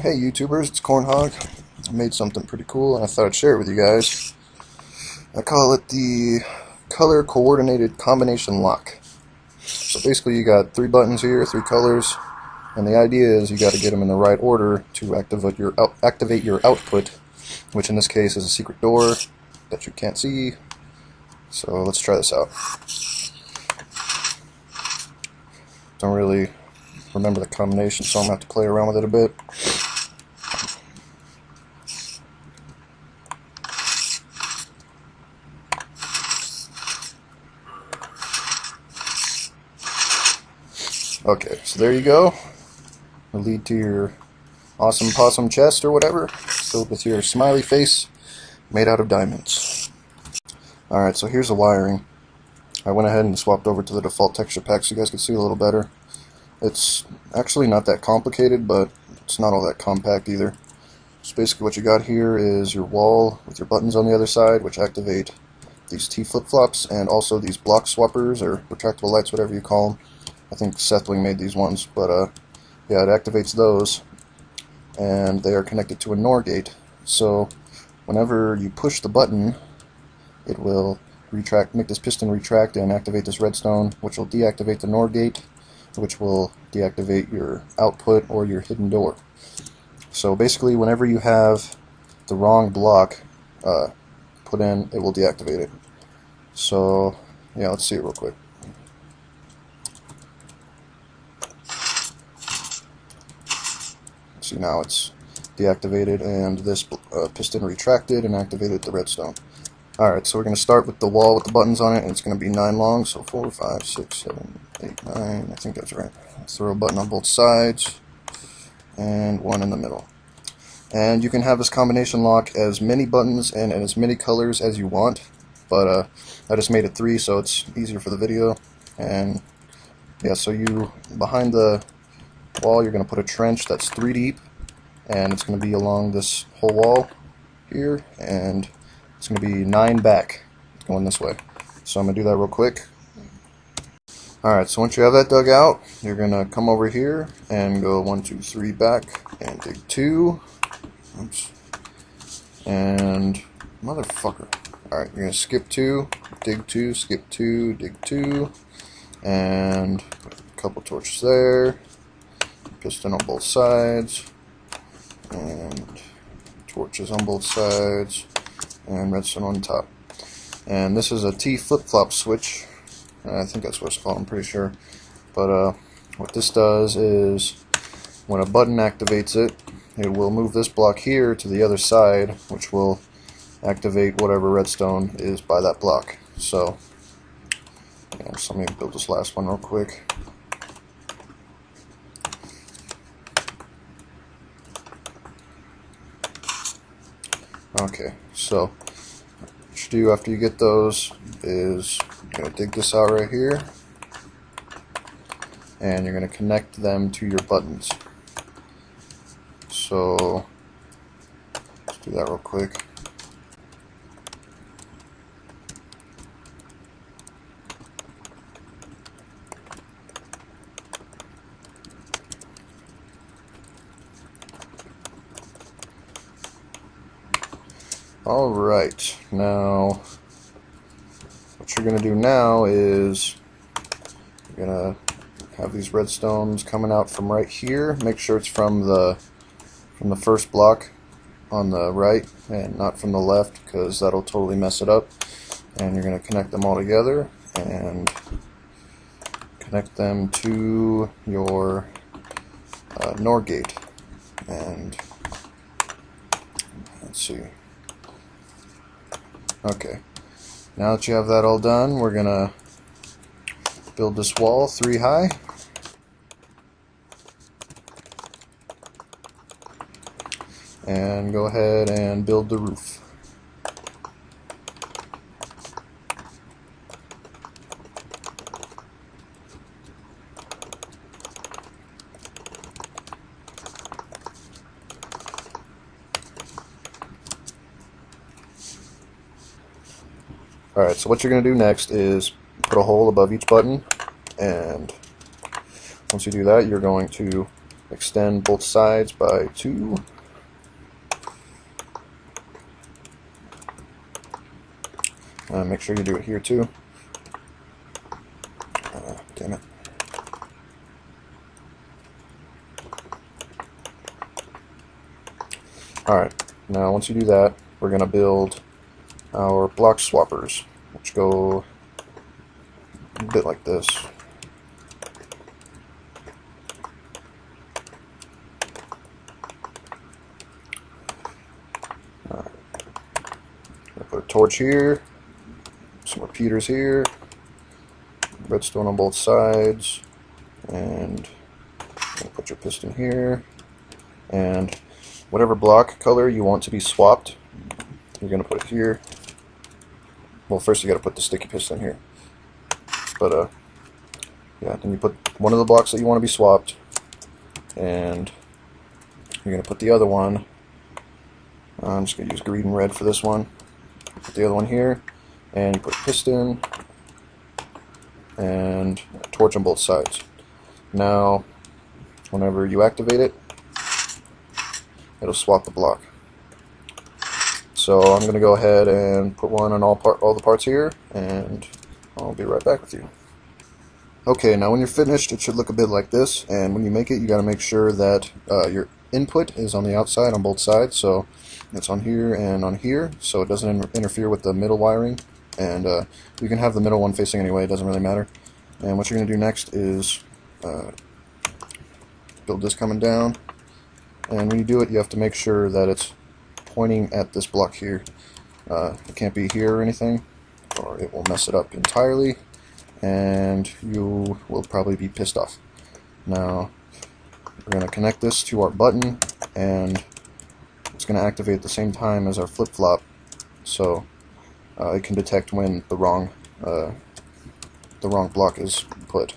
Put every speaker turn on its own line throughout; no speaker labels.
Hey YouTubers, it's Cornhog. I made something pretty cool and I thought I'd share it with you guys. I call it the color coordinated combination lock. So basically you got 3 buttons here, 3 colors, and the idea is you got to get them in the right order to activate your output, which in this case is a secret door that you can't see. So let's try this out. Don't really remember the combination, so I'm going to have to play around with it a bit. Okay, so there you go. It'll lead to your awesome possum chest or whatever, filled with your smiley face made out of diamonds. Alright, so here's the wiring. I went ahead and swapped over to the default texture pack so you guys can see a little better. It's actually not that complicated, but it's not all that compact either. So basically what you got here is your wall with your buttons on the other side, which activate these T flip-flops, and also these block swappers, or retractable lights, whatever you call them. I think Sethbling made these ones, but yeah, it activates those, and they are connected to a NOR gate. So whenever you push the button, it will make this piston retract and activate this redstone, which will deactivate the NOR gate, which will deactivate your output or your hidden door. So basically, whenever you have the wrong block put in, it will deactivate it. So yeah, let's see it real quick. See, now it's deactivated and this piston retracted and activated the redstone. Alright, so we're going to start with the wall with the buttons on it, and it's going to be 9 long, so 4, 5, 6, 7, 8, 9, I think that's right. Throw a button on both sides, and 1 in the middle. And you can have this combination lock as many buttons and as many colors as you want, but I just made it 3 so it's easier for the video. And yeah, so behind the wall you're going to put a trench that's 3 deep, and it's going to be along this whole wall here, and it's going to be 9 back going this way. So I'm going to do that real quick. Alright, so once you have that dug out, you're going to come over here and go 1, 2, 3 back and dig 2. Oops. And motherfucker. Alright, you're going to skip 2, dig 2, skip 2, dig 2, and put a couple torches there. Piston on both sides, and torches on both sides, and redstone on top. And this is a T flip-flop switch. I think that's what it's called, I'm pretty sure. But what this does is, when a button activates it, it will move this block here to the other side, which will activate whatever redstone is by that block. So, yeah, so let me build this last one real quick. Okay, so what you should do after you get those is you're going to dig this out right here, and you're going to connect them to your buttons. So let's do that real quick. Alright, now what you're going to do now is you're going to have these redstones coming out from right here. Make sure it's from the first block on the right and not from the left, because that'll totally mess it up. And you're going to connect them all together and connect them to your NOR gate. And let's see. Okay, now that you have that all done, we're gonna build this wall 3 high. And go ahead and build the roof. Alright, so what you're going to do next is put a hole above each button, and once you do that, you're going to extend both sides by 2. Make sure you do it here too. Damn it. Alright, now once you do that, we're going to build our block swappers, which go a bit like this. Alright. Put a torch here, some repeaters here, redstone on both sides, and put your piston here, and whatever block color you want to be swapped, you're going to put it here. Well, first you got to put the sticky piston here, but yeah, then you put one of the blocks that you want to be swapped, and you're going to put the other one. I'm just going to use green and red for this one. Put the other one here, and you put piston and a torch on both sides. Now, whenever you activate it, it'll swap the block. So I'm going to go ahead and put one on all the parts here, and I'll be right back with you. Okay, now when you're finished, it should look a bit like this, and when you make it, you got to make sure that your input is on the outside on both sides, so it's on here and on here, so it doesn't interfere with the middle wiring. And you can have the middle one facing anyway, it doesn't really matter. And what you're going to do next is build this coming down, and when you do it, you have to make sure that it's pointing at this block here. It can't be here or anything, or it will mess it up entirely, and you will probably be pissed off. Now, we're going to connect this to our button, and it's going to activate at the same time as our flip-flop, so it can detect when the wrong block is put.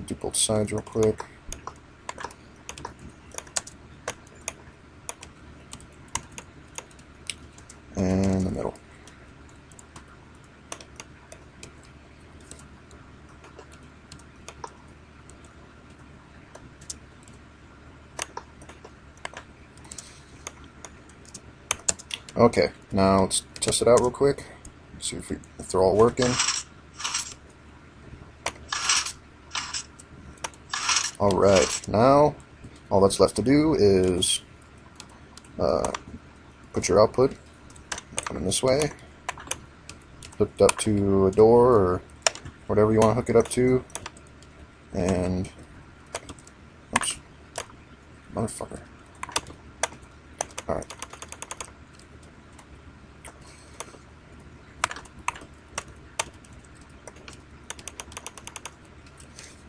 Do both sides real quick. And the middle. Okay, now let's test it out real quick. See if they're all working. Alright, now all that's left to do is put your output coming this way, hooked up to a door or whatever you want to hook it up to, and oops, motherfucker. Alright.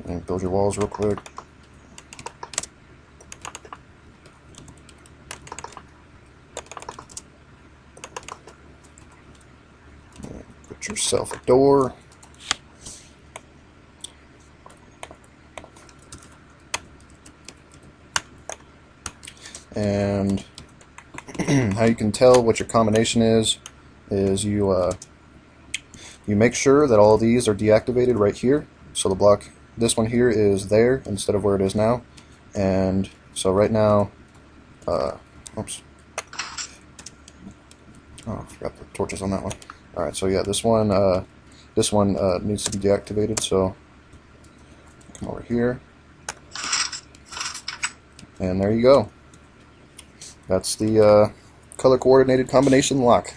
And build your walls real quick. Put yourself a door. And how you can tell what your combination is you make sure that all of these are deactivated right here. So the block, this one here, is there instead of where it is now. And so right now, oops. Oh, I forgot the torches on that one. Alright, so yeah, this one needs to be deactivated, so come over here. And there you go. That's the color coordinated combination lock.